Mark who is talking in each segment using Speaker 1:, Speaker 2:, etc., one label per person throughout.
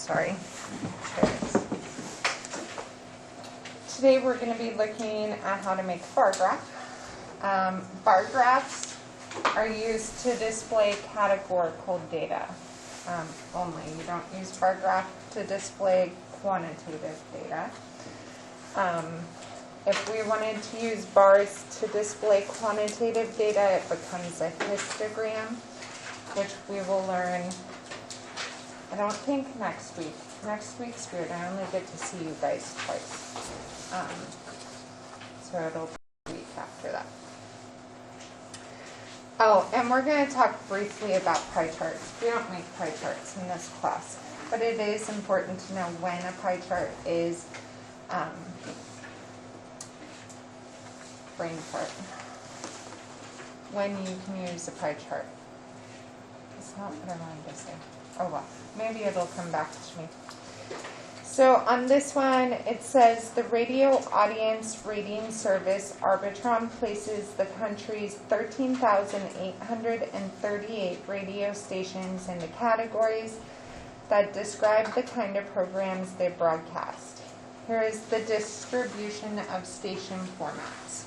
Speaker 1: sorry. Chairs. Today we're going to be looking at how to make a bar graph. Bar graphs are used to display categorical data only. You don't use bar graph to display quantitative data. If we wanted to use bars to display quantitative data, it becomes a histogram, which we will learn, I don't think next week. Next week's weird. I only get to see you guys twice. So it'll be a week after that. Oh, and we're going to talk briefly about pie charts. We don't make pie charts in this class, but it is important to know when a pie chart is brain fart. When you can use a pie chart. It's not what I wanted to say. Oh well, maybe it'll come back to me. So on this one, it says the radio audience rating service Arbitron places the country's 13,838 radio stations into categories that describe the kind of programs they broadcast. Here is the distribution of station formats.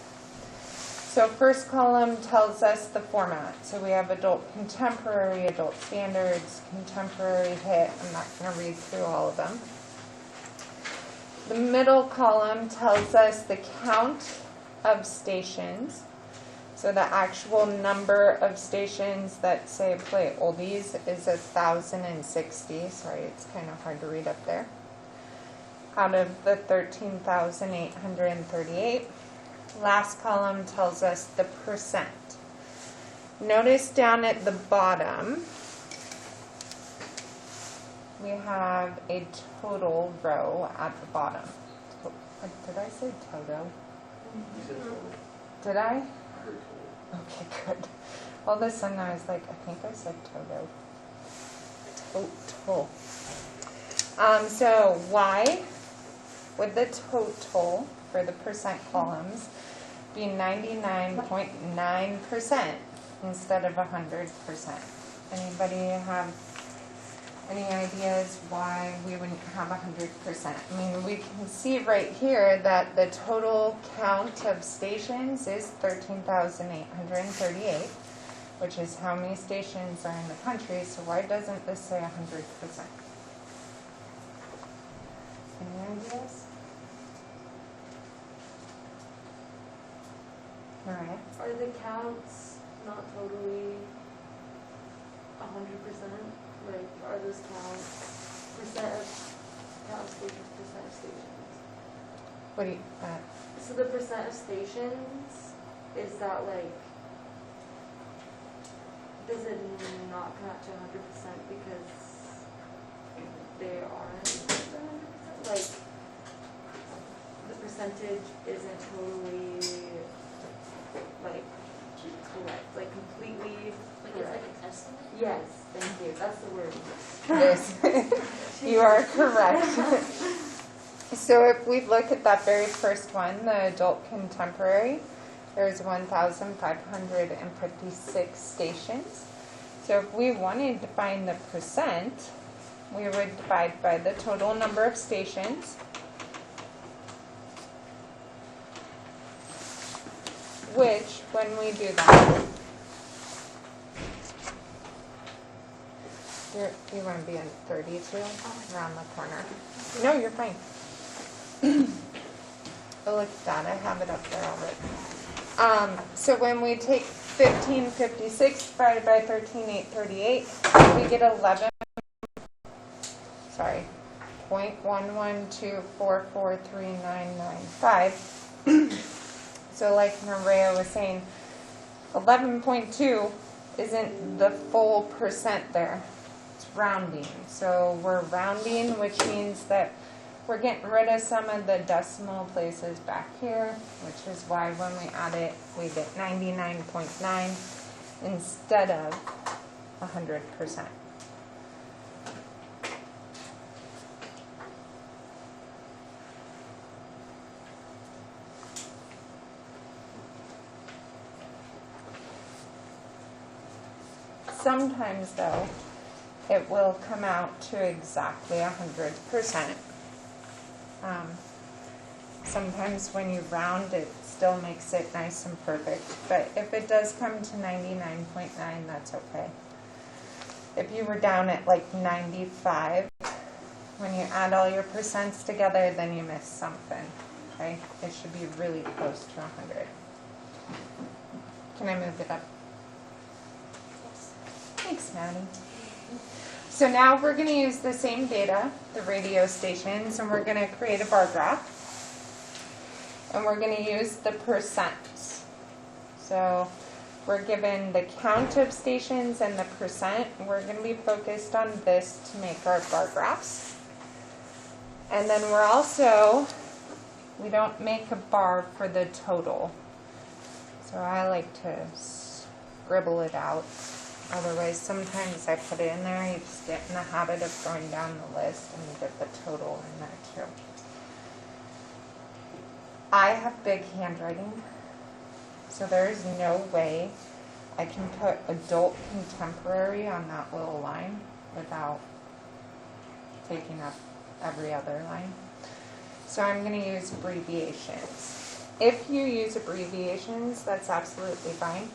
Speaker 1: So first column tells us the format. So we have adult contemporary, adult standards, contemporary hit. I'm not going to read through all of them. The middle column tells us the count of stations. So the actual number of stations that say play oldies is 1,060. Sorry, it's kind of hard to read up there. Out of the 13,838. Last column tells us the percent. Notice down at the bottom, we have a total row at the bottom. Did I say toto? Did I? Okay, good. All of a sudden I was like, I think I said toto. Total. So Y with the total for the percent columns be 99.9% instead of 100%. Anybody have any ideas why we wouldn't have 100%? I mean, we can see right here that the total count of stations is 13,838, which is how many stations are in the country, so why doesn't this say 100%? Any ideas? Alright.
Speaker 2: Are the counts not totally 100%? Like, are those counts percent of count stations, percent of stations?
Speaker 1: What do you,
Speaker 2: So the percent of stations, is that like, does it not count to 100% because they aren't 100%? Like, the percentage isn't totally like correct, like completely
Speaker 3: Like
Speaker 2: correct.
Speaker 3: it's like an estimate?
Speaker 2: Yes, thank you. That's the word.
Speaker 1: Yes, you are correct. So if we look at that very first one, the adult contemporary, there's 1,556 stations. So if we wanted to find the percent, we would divide by the total number of stations, which, when we do that, you want to be in 32, around the corner. No, you're fine. Oh, look at that. I have it up there already. So when we take 1,556 divided by 13,838, we get 0.112443995. So like Maria was saying, 11.2 isn't the full percent there. It's rounding. So we're rounding, which means that we're getting rid of some of the decimal places back here, which is why when we add it, we get 99.9 instead of 100%. Sometimes, though, it will come out to exactly 100%. Sometimes when you round, it still makes it nice and perfect, but if it does come to 99.9, that's okay. If you were down at like 95, when you add all your percents together, then you miss something, okay? It should be really close to 100. Can I move it up?
Speaker 2: Yes.
Speaker 1: Thanks, Maddie. So now we're going to use the same data, the radio stations, and we're going to create a bar graph. And we're going to use the percents. So we're given the count of stations and the percent. We're going to be focused on this to make our bar graphs. And then we're also, we don't make a bar for the total. So I like to scribble it out. Otherwise, sometimes I put it in there. You just get in the habit of going down the list and you get the total in there too. I have big handwriting, so there is no way I can put adult contemporary on that little line without taking up every other line. So I'm going to use abbreviations. If you use abbreviations, that's absolutely fine.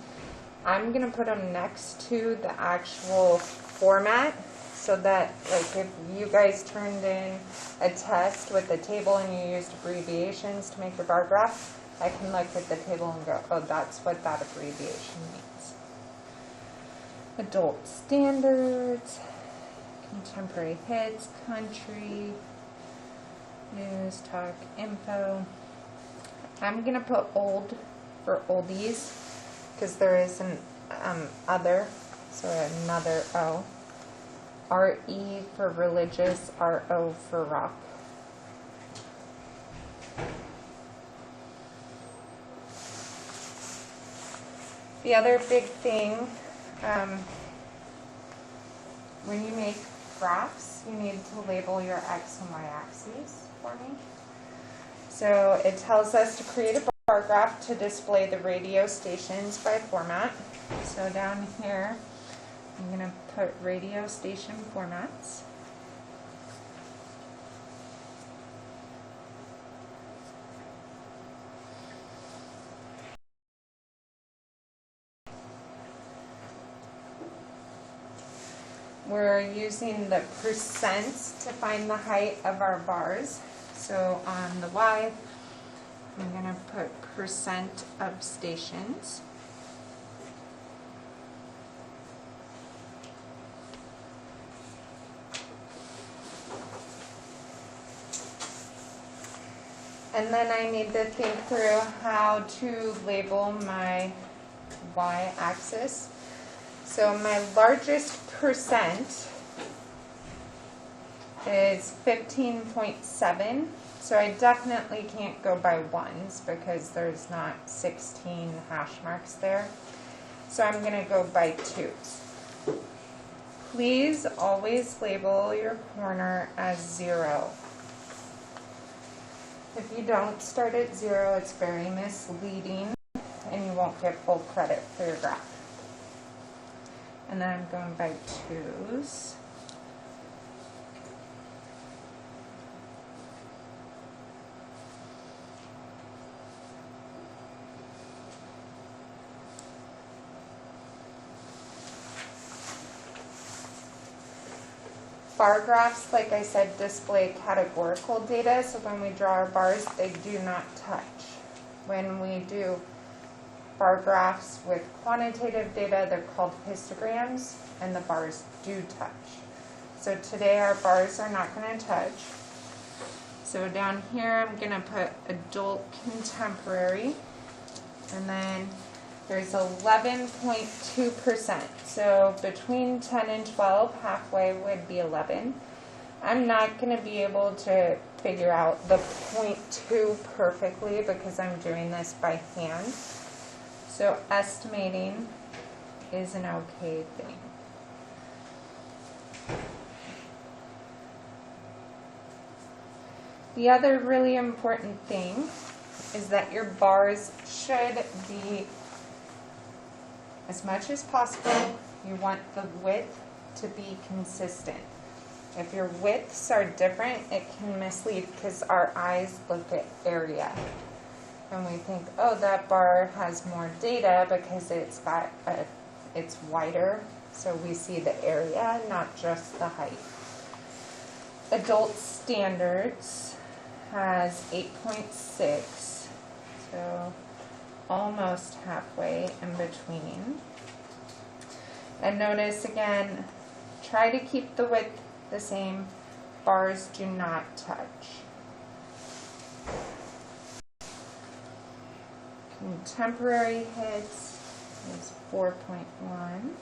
Speaker 1: I'm going to put them next to the actual format so that, like, if you guys turned in a test with a table and you used abbreviations to make your bar graph, I can look at the table and go, oh, that's what that abbreviation means. Adult standards, contemporary hits, country, news, talk, info. I'm going to put old for oldies because there is an other, so another O. RE for religious, RO for rock. The other big thing, when you make graphs, you need to label your X and Y axes for me. So it tells us to create a bar graph to display the radio stations by format. So down here, I'm going to put radio station formats. We're using the percents to find the height of our bars. So on the Y, I'm going to put percent of stations. And then I need to think through how to label my y-axis. So my largest percent is 15.7. So I definitely can't go by ones because there's not 16 hash marks there. So I'm going to go by twos. Please always label your corner as 0. If you don't start at 0, it's very misleading and you won't get full credit for your graph. And then I'm going by twos. Bar graphs, like I said, display categorical data, so when we draw our bars, they do not touch. When we do bar graphs with quantitative data, they're called histograms, and the bars do touch. So today our bars are not going to touch. So down here I'm going to put adult contemporary, and then there's 11.2%. So between 10 and 12, halfway would be 11. I'm not going to be able to figure out the 0.2 perfectly because I'm doing this by hand. So estimating is an okay thing. The other really important thing is that your bars should be, as much as possible, you want the width to be consistent. If your widths are different, it can mislead because our eyes look at area. And we think, oh, that bar has more data because it's wider. So we see the area, not just the height. Adult standards has 8.6, so almost halfway in between. And notice again, try to keep the width the same. Bars do not touch. Contemporary hits is 4.1.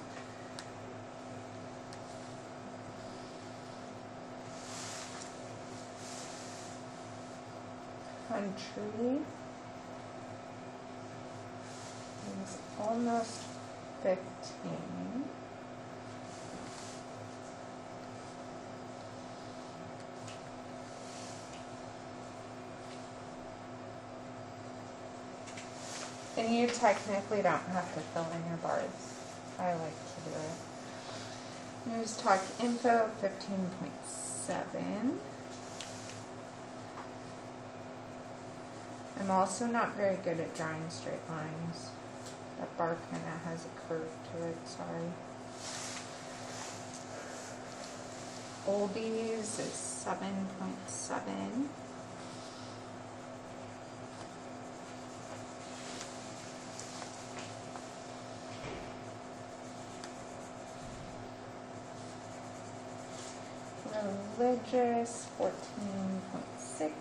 Speaker 1: Country is almost 15. And you technically don't have to fill in your bars. I like to do it. News Talk Info 15.7. I'm also not very good at drawing straight lines. That bar kind of has a curve to it, sorry. Oldies is 7.7. Religious 14.6.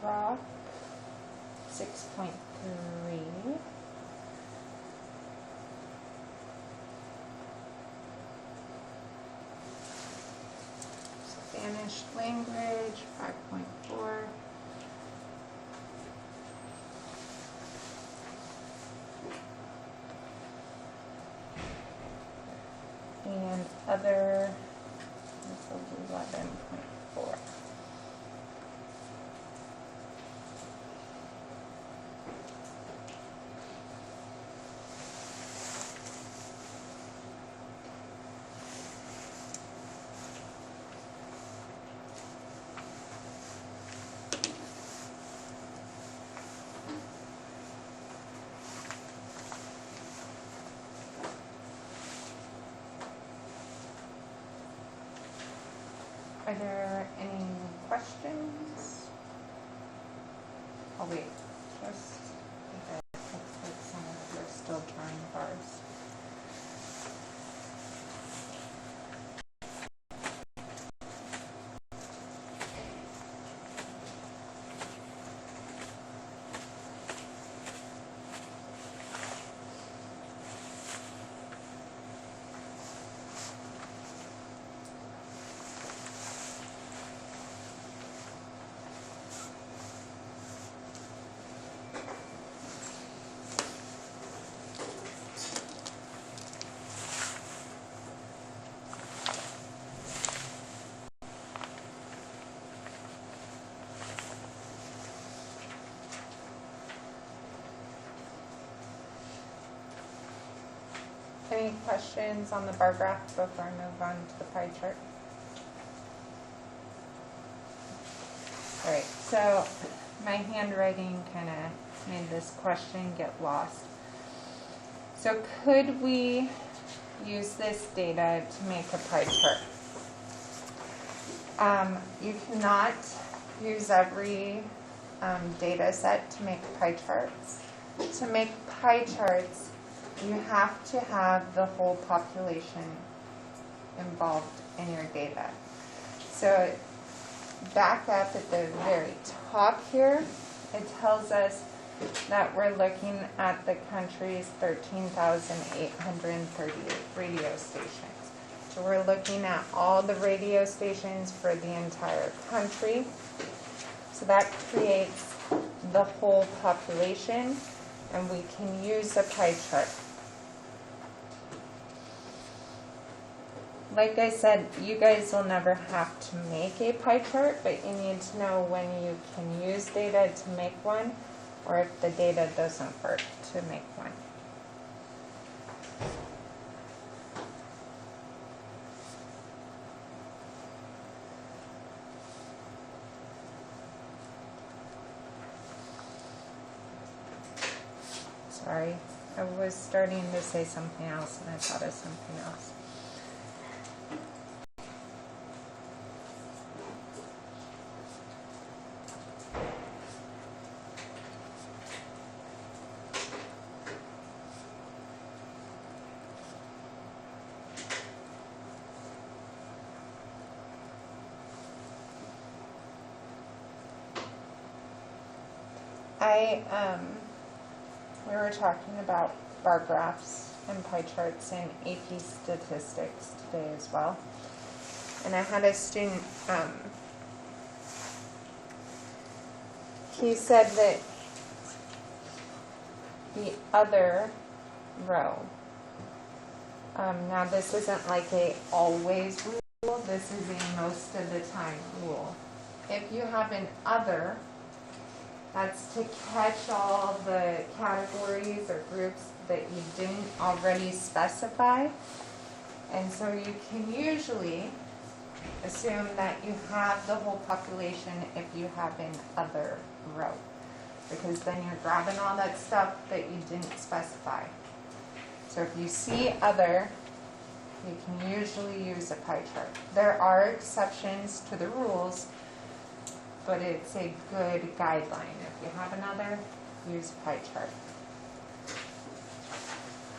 Speaker 1: Rock 6.3. Spanish language 5.4. And other is 11.4. Are there any questions? Oh wait, just it looks like some of you are still drawing bars. Any questions on the bar graph before I move on to the pie chart? All right, so my handwriting kind of made this question get lost. So could we use this data to make a pie chart? You cannot use every data set to make pie charts. To make pie charts, you have to have the whole population involved in your data. So back up at the very top here, it tells us that we're looking at the country's 13,838 radio stations. So we're looking at all the radio stations for the entire country. So that creates the whole population, and we can use a pie chart. Like I said, you guys will never have to make a pie chart, but you need to know when you can use data to make one or if the data doesn't work, to make one. Sorry, I was starting to say something else and I thought of something else. We were talking about bar graphs and pie charts and AP statistics today as well. And I had a student, he said that the other row, now this isn't like a always rule, this is a most of the time rule. If you have an other, that's to catch all the categories or groups that you didn't already specify. And so you can usually assume that you have the whole population if you have an other row, because then you're grabbing all that stuff that you didn't specify. So if you see other, you can usually use a pie chart. There are exceptions to the rules, but it's a good guideline. If you have another, use a pie chart.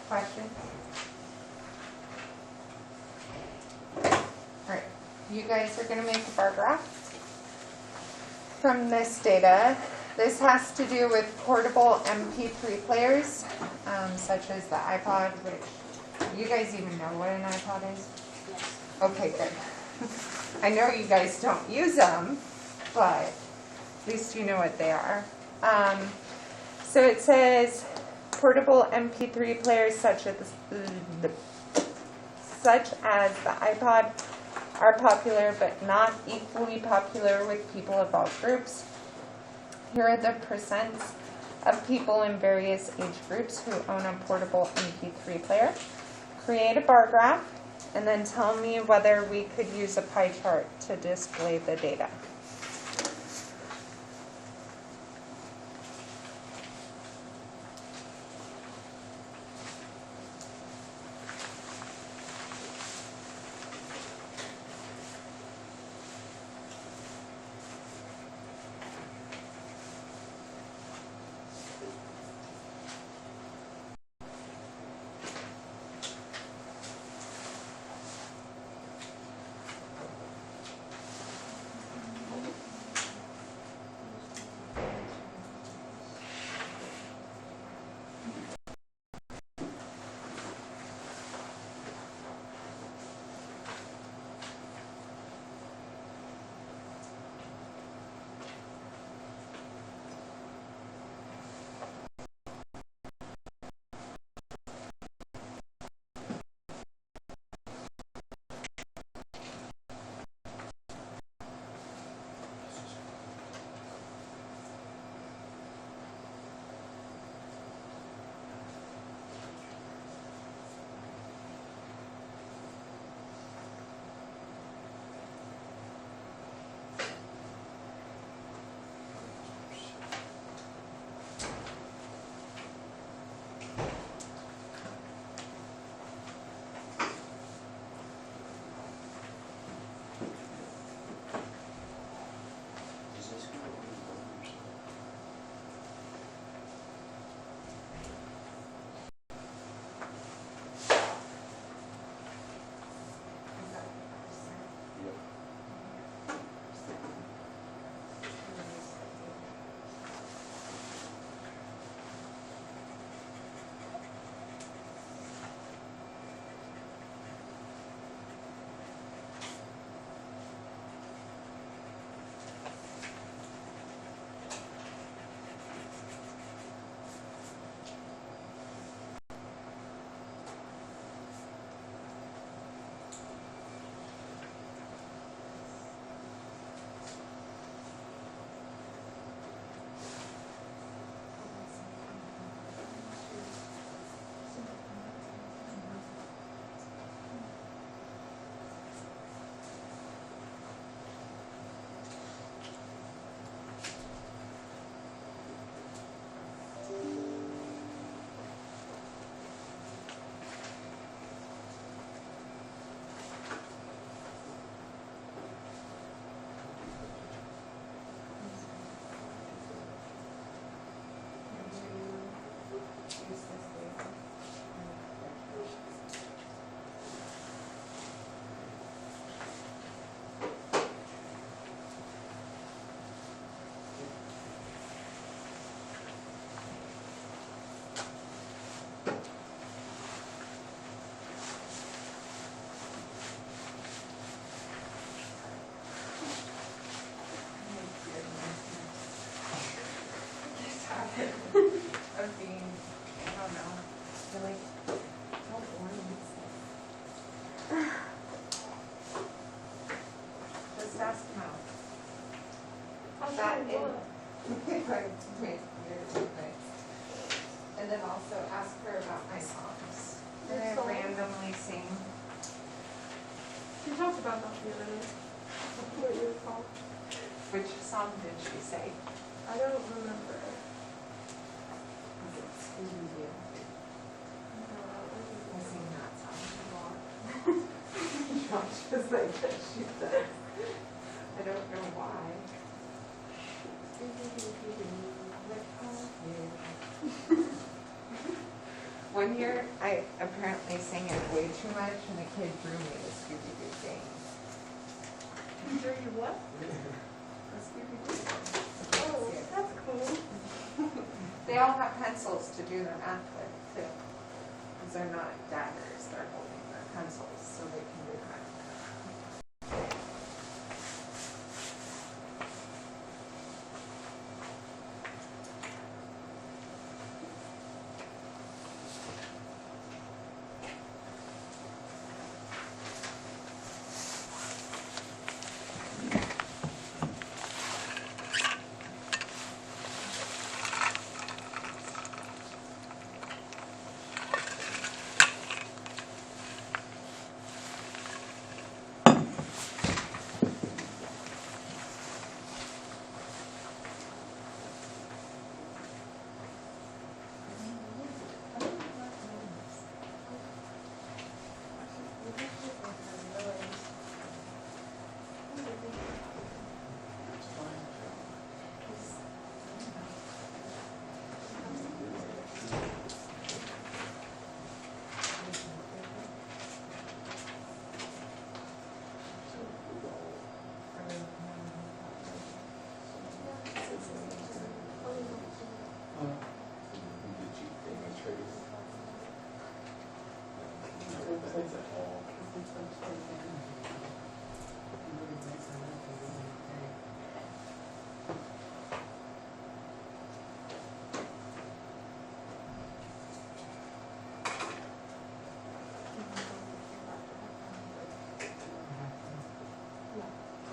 Speaker 1: Questions? All right, you guys are going to make a bar graph from this data. This has to do with portable MP3 players, such as the iPod, which you guys even know what an iPod is?
Speaker 2: Yes.
Speaker 1: Okay, good. I know you guys don't use them, but at least you know what they are. So it says portable MP3 players such as the iPod are popular but not equally popular with people of all groups. Here are the percents of people in various age groups who own a portable MP3 player. Create a bar graph and then tell me whether we could use a pie chart to display the data. of being, I don't know, really so boring. Just ask Mel. That in, and then also ask her about my songs. And I randomly sing.
Speaker 2: She talked about that the other day. What you were called.
Speaker 1: Which song did she say?
Speaker 2: I don't remember.
Speaker 1: Was it Scooby-Doo? I sing that song a lot. Just like that she does. I don't know why. One year, I apparently sang it way too much, and a kid drew me the Scooby-Doo thing.
Speaker 2: You drew you what?
Speaker 1: The Scooby-Doo.
Speaker 2: Oh, that's cool.
Speaker 1: They all have pencils to do their math with, too. Because they're not daggers, they're holding their pencils, so they can do math.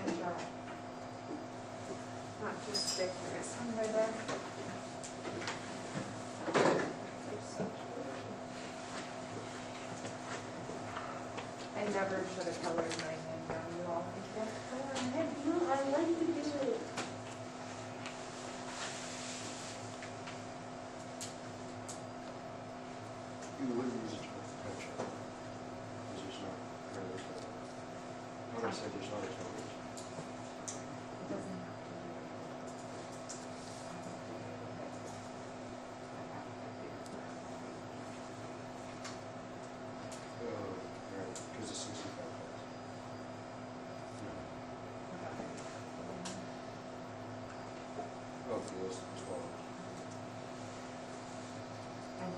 Speaker 1: And dry. Not just stick there, somewhere there. I never should have colored mine in now, you all think that's color.
Speaker 2: No, I like to do it.
Speaker 3: You wouldn't use it with the picture. Because there's no, when I said there's not a coverage.
Speaker 1: It doesn't have to be.
Speaker 3: Right, because it's 65 bucks. Oh, for those 12.
Speaker 1: I know.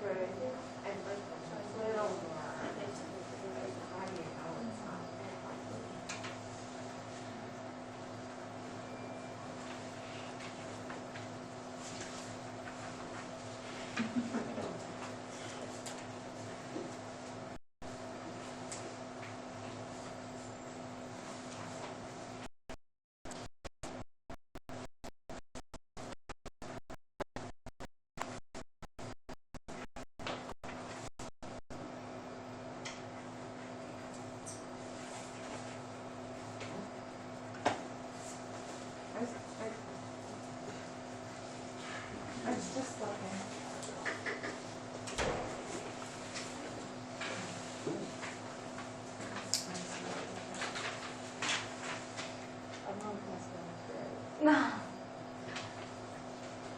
Speaker 1: Good idea. And like, little more. How do you know it's not? I was just looking.
Speaker 2: No.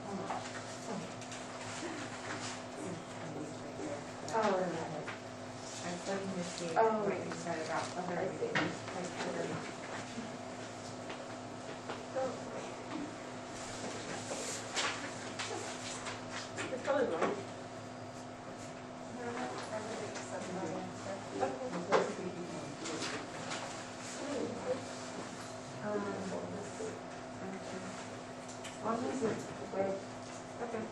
Speaker 1: Oh
Speaker 2: long as it's quick.
Speaker 1: Okay.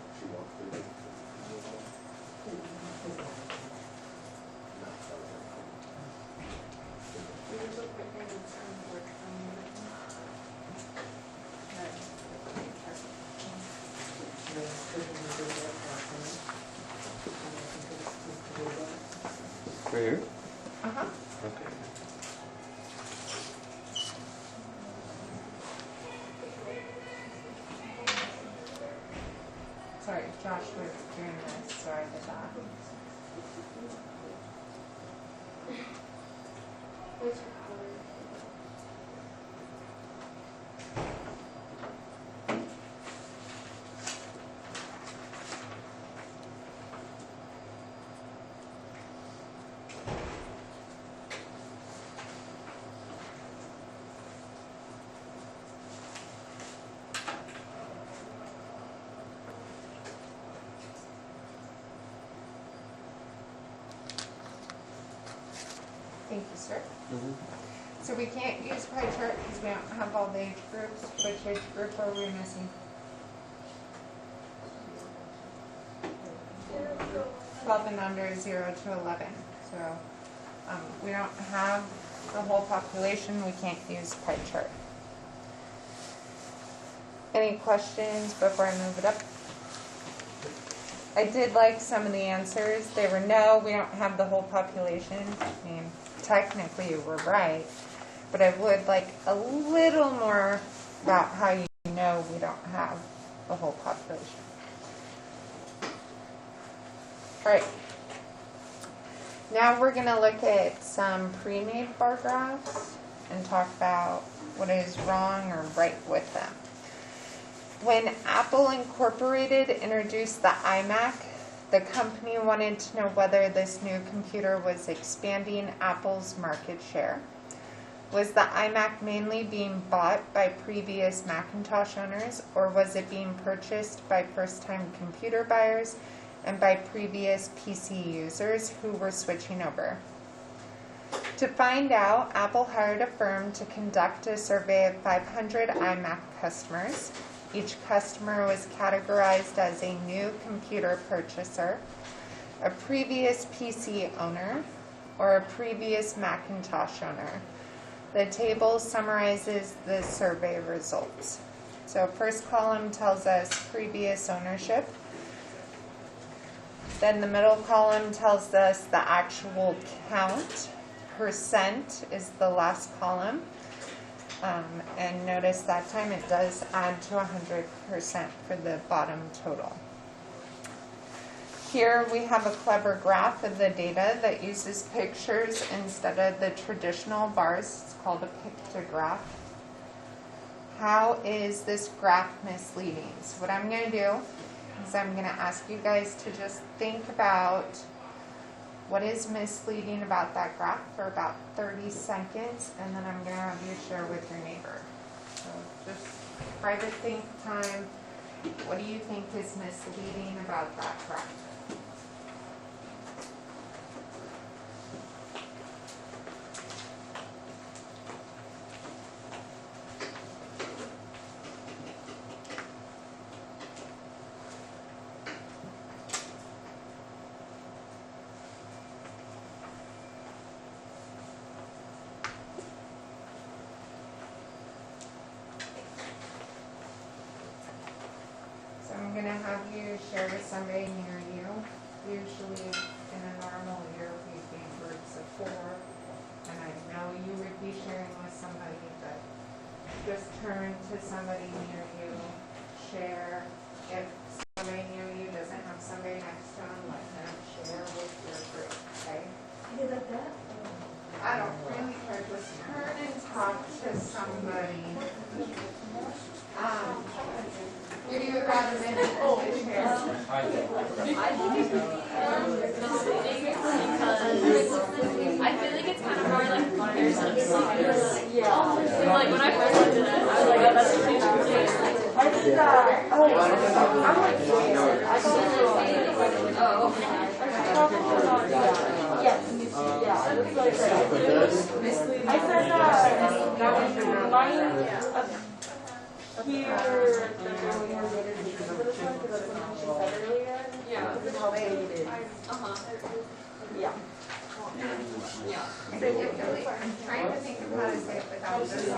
Speaker 3: Right here?
Speaker 1: Uh-huh.
Speaker 3: Okay.
Speaker 1: Sorry, Josh was doing this, so I did that.
Speaker 2: What's your color?
Speaker 1: Thank you, sir.
Speaker 3: Mm-hmm.
Speaker 1: So we can't use pie chart because we don't have all the age groups. Which age group are we missing? 12 and under, 0 to 11. So we don't have the whole population. We can't use pie chart. Any questions before I move it up? I did like some of the answers. They were no, we don't have the whole population. I mean, technically we're right, but I would like a little more about how you know we don't have the whole population. All right. Now we're going to look at some pre-made bar graphs and talk about what is wrong or right with them. When Apple Incorporated introduced the iMac, the company wanted to know whether this new computer was expanding Apple's market share. Was the iMac mainly being bought by previous Macintosh owners, or was it being purchased by first-time computer buyers and by previous PC users who were switching over? To find out, Apple hired a firm to conduct a survey of 500 iMac customers. Each customer was categorized as a new computer purchaser, a previous PC owner, or a previous Macintosh owner. The table summarizes the survey results. So first column tells us previous ownership. Then the middle column tells us the actual count. Percent is the last column. And notice that time it does add to 100% for the bottom total. Here we have a clever graph of the data that uses pictures instead of the traditional bars. It's called a pictograph. How is this graph misleading? So what I'm going to do is I'm going to ask you guys to just think about what is misleading about that graph for about 30 seconds, and then I'm going to have you share with your neighbor. So just private think time. What do you think is misleading about that graph? I'm going to have you share with somebody near you. Usually in a normal year we'd be in groups of 4. And I know you would be sharing with somebody, but just turn to somebody near you, share. If somebody near you doesn't have somebody next to them, let them share with your group, okay?
Speaker 2: You like that?
Speaker 1: I don't really care. Just turn and talk to somebody. Give you about a minute to share.
Speaker 4: I think it's misleading because I feel like it's kind of more like there's a secret.
Speaker 2: Yeah.
Speaker 4: So like when I first looked at it, I was like, oh, that's a huge mistake.
Speaker 2: I think that, I'm like, I thought yes, yeah, it was like that. I said that was mine. hear that there will be more notifications for this one, because that's something she said earlier.
Speaker 4: Yeah.
Speaker 2: Because it's how stated.
Speaker 4: Uh-huh.
Speaker 2: Yeah.
Speaker 4: Yeah.
Speaker 1: I'm trying to think of how to say it without this being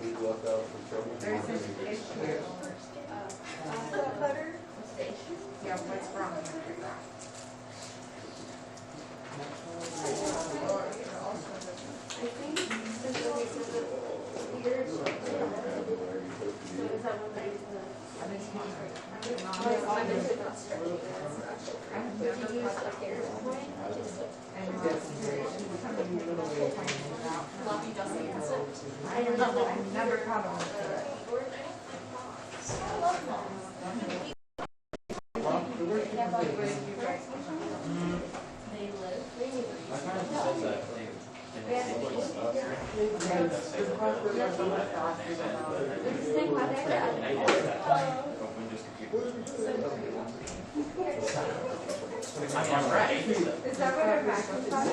Speaker 3: We left out for trouble.
Speaker 1: there's an issue. Yeah, what's wrong with your graph?
Speaker 2: I think this is what says it here. So is that what they said?
Speaker 4: Lucky Dusty concept.
Speaker 1: I don't know, I've never caught on with it.
Speaker 4: They live.
Speaker 1: Is that what our math was about?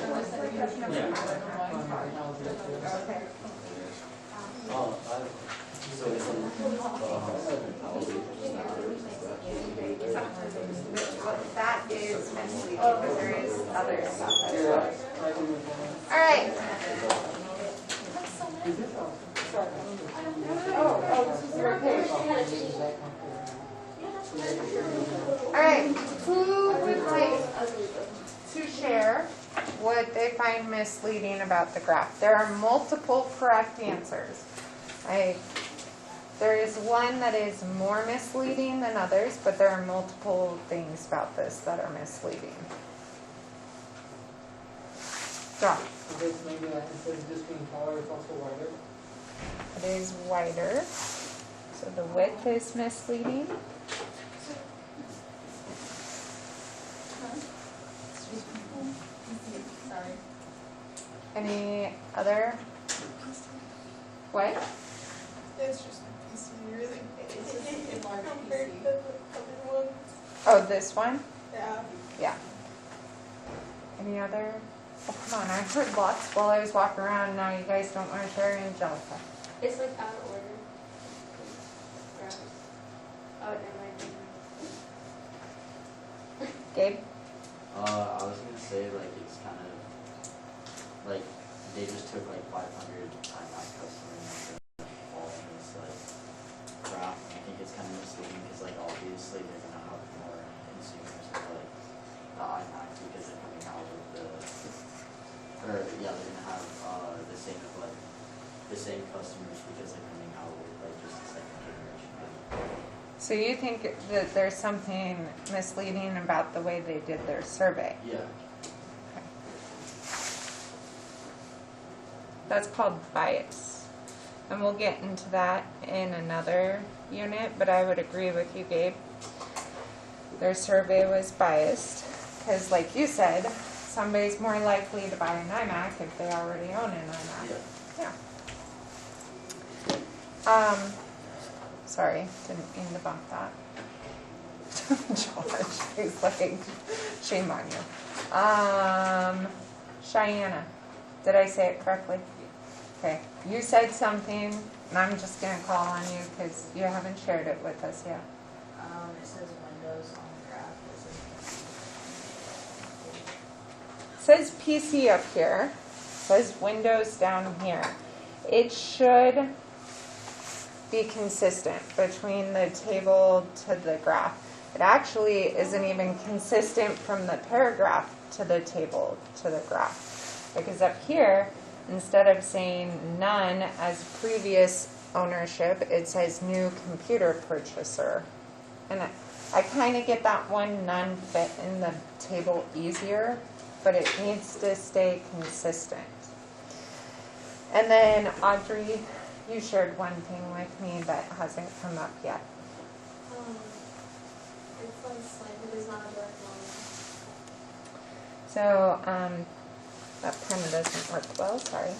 Speaker 1: That's number 5. Okay. That is misleading, but there is other stuff as well. All right. Oh, this is your page. All right, who would like to share what they find misleading about the graph? There are multiple correct answers. There is one that is more misleading than others, but there are multiple things about this that are misleading. John.
Speaker 5: I guess maybe like instead of just being taller, it's also wider.
Speaker 1: It is wider, so the width is misleading.
Speaker 4: Sorry.
Speaker 1: Any other? What?
Speaker 6: It's just a PC, really.
Speaker 4: It's just a large
Speaker 6: Compared
Speaker 4: PC.
Speaker 6: to the other ones.
Speaker 1: Oh, this one?
Speaker 6: Yeah.
Speaker 1: Yeah. Any other? Oh, come on, I heard lots while I was walking around. Now you guys don't want to share Angelica.
Speaker 2: It's like out of order. Graphs. Oh, never mind.
Speaker 1: Gabe?
Speaker 7: I was gonna say like it's kind of like they just took like 500 iMac customers and all in this like graph. I think it's kind of misleading because like obviously they're gonna have more consumers of like the iMac because they're coming out with they're gonna have the same of like the same customers because they're coming out with like just the second generation.
Speaker 1: So you think that there's something misleading about the way they did their survey?
Speaker 7: Yeah.
Speaker 1: That's called bias. And we'll get into that in another unit, but I would agree with you, Gabe. Their survey was biased because, like you said, somebody's more likely to buy an iMac if they already own an iMac.
Speaker 7: Yeah.
Speaker 1: Yeah. Sorry, didn't mean to bump that. Josh, he's like, shame on you. Cheyenne, did I say it correctly? Okay, you said something, and I'm just going to call on you because you haven't shared it with us yet.
Speaker 8: It says Windows on the graph.
Speaker 1: It says PC up here, it says Windows down here. It should be consistent between the table to the graph. It actually isn't even consistent from the paragraph to the table to the graph. Because up here, instead of saying none as previous ownership, it says new computer purchaser. And I kind of get that one none fit in the table easier, but it needs to stay consistent. And then Audrey, you shared one thing with me that hasn't come up yet.
Speaker 2: It's on slide, but there's not a direct line.
Speaker 1: So that kind of doesn't work well, sorry.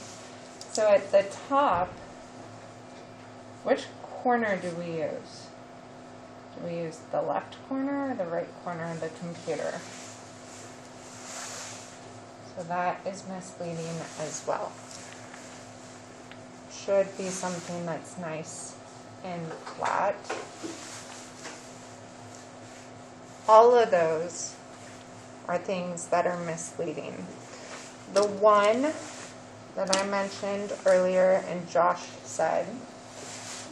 Speaker 1: So at the top, which corner do we use? Do we use the left corner or the right corner of the computer? So that is misleading as well. should be something that's nice and flat. All of those are things that are misleading. The one that I mentioned earlier and Josh said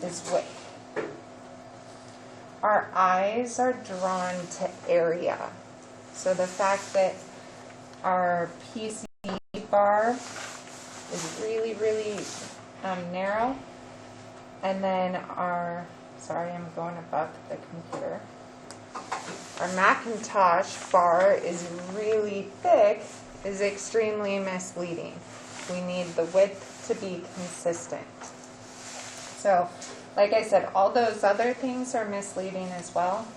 Speaker 1: is width. Our eyes are drawn to area. So the fact that our PC bar is really, really narrow, and then sorry, I'm going above the computer. Our Macintosh bar is really thick, is extremely misleading. We need the width to be consistent. So, like I said, all those other things are misleading as well.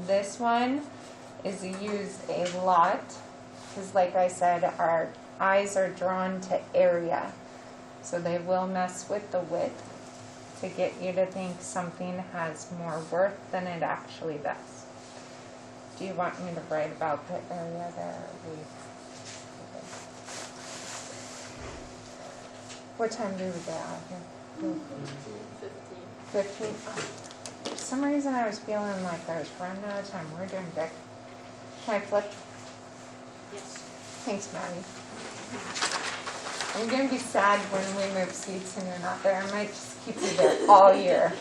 Speaker 1: This one is used a lot because, like I said, our eyes are drawn to area. So they will mess with the width to get you to think something has more worth than it actually does. Do you want me to write about the area there? What time do we get out here? 15. For some reason I was feeling like I was running out of time. We're doing good. Can I flip?
Speaker 4: Yes.
Speaker 1: Thanks, Maddie. I'm going to be sad when we move seats and you're not there. I might just keep you there all year.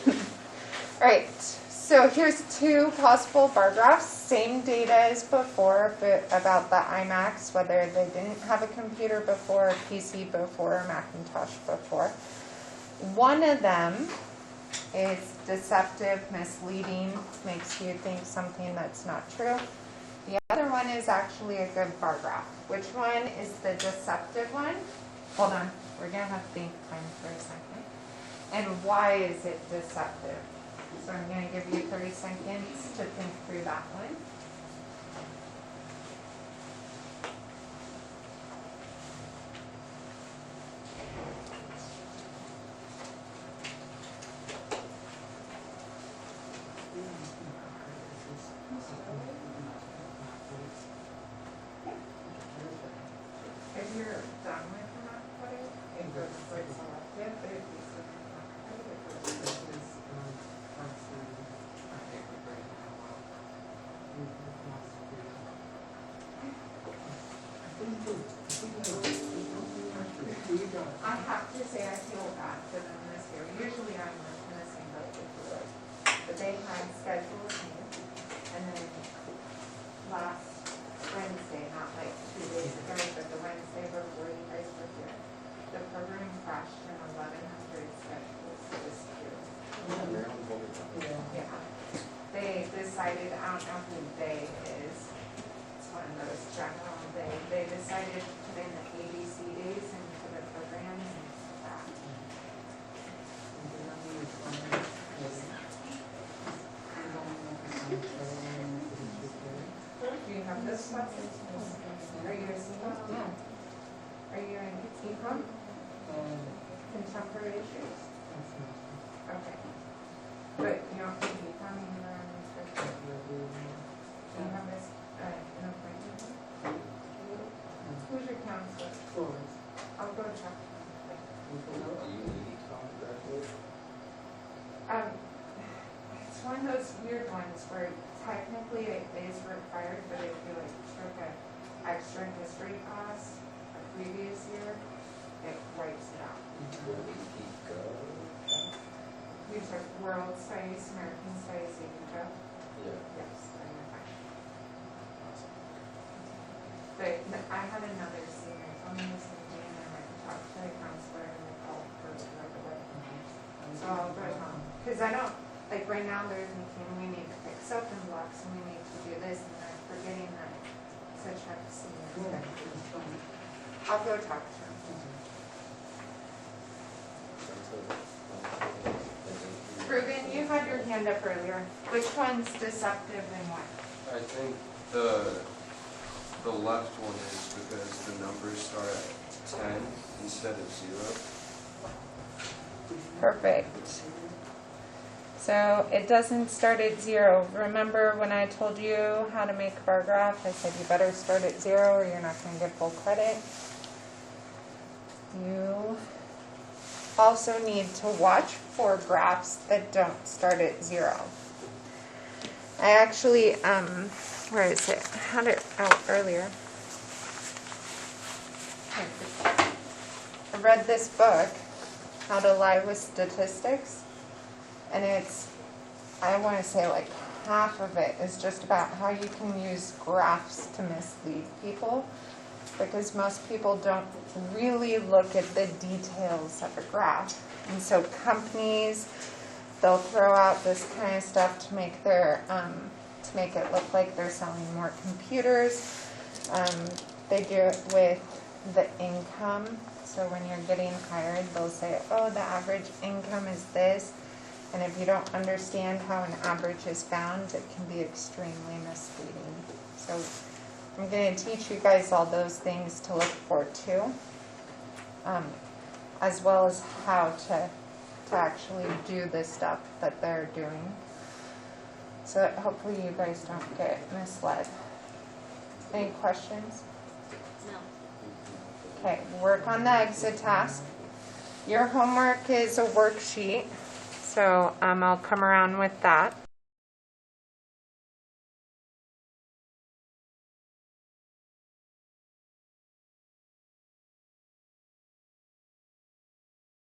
Speaker 1: All right. So here's two possible bar graphs. Same data as before, but about the iMacs, whether they didn't have a computer before, a PC before, or Macintosh before. One of them is deceptive, misleading, makes you think something that's not true. The other one is actually a good bar graph. Which one is the deceptive one? Hold on, we're going to have to think time for a second. And why is it deceptive? So I'm going to give you 30 seconds to think through that one. If you're done with the map cutting, it goes like selected, but if you I have to say I feel bad for them this year. Usually I'm in the same boat with you, but they had scheduled change, and then last Wednesday, not like 2 days ago, but the Wednesday before you guys were here, the program crashed and 1,100 schedules disappeared. Yeah. They decided, I don't know who they is, it's one of those general, they decided to put in the ABC days into the program and that. Do you have this one? Are you a CEPA? Are you an econ? Contemporary issues? Okay. But you don't think econ in your instruction? Do you have this, an appointment? Who's your counselor? I'll go check. It's one of those weird ones where technically it is required, but if you like took an extra history class a previous year, it wipes it out. You took World Studies, American Studies, Asia. Yes, then you're fine. But I had another senior tell me the same thing, and I talked to the counselor and they called for the regular. So I'll go home. Because I don't, like right now they're thinking we need to fix open blocks and we need to do this, and they're forgetting that such a senior. I'll go talk to him. Ruben, you had your hand up earlier. Which one's deceptive and what?
Speaker 3: I think the left one is because the numbers start at 10 instead of 0.
Speaker 1: Perfect. So it doesn't start at 0. Remember when I told you how to make a bar graph? I said you better start at 0 or you're not going to get full credit. You also need to watch for graphs that don't start at 0. I actually, where is it? I had it out earlier. I read this book, How to Lie with Statistics, and it's, I want to say like half of it is just about how you can use graphs to mislead people, because most people don't really look at the details of a graph. And so companies, they'll throw out this kind of stuff to make their to make it look like they're selling more computers. They do it with the income. So when you're getting hired, they'll say, oh, the average income is this. And if you don't understand how an average is found, it can be extremely misleading. So I'm going to teach you guys all those things to look for too, as well as how to actually do the stuff that they're doing. So that hopefully you guys don't get misled. Any questions?
Speaker 4: No.
Speaker 1: Okay, work on the exit task. Your homework is a worksheet, so I'll come around with that.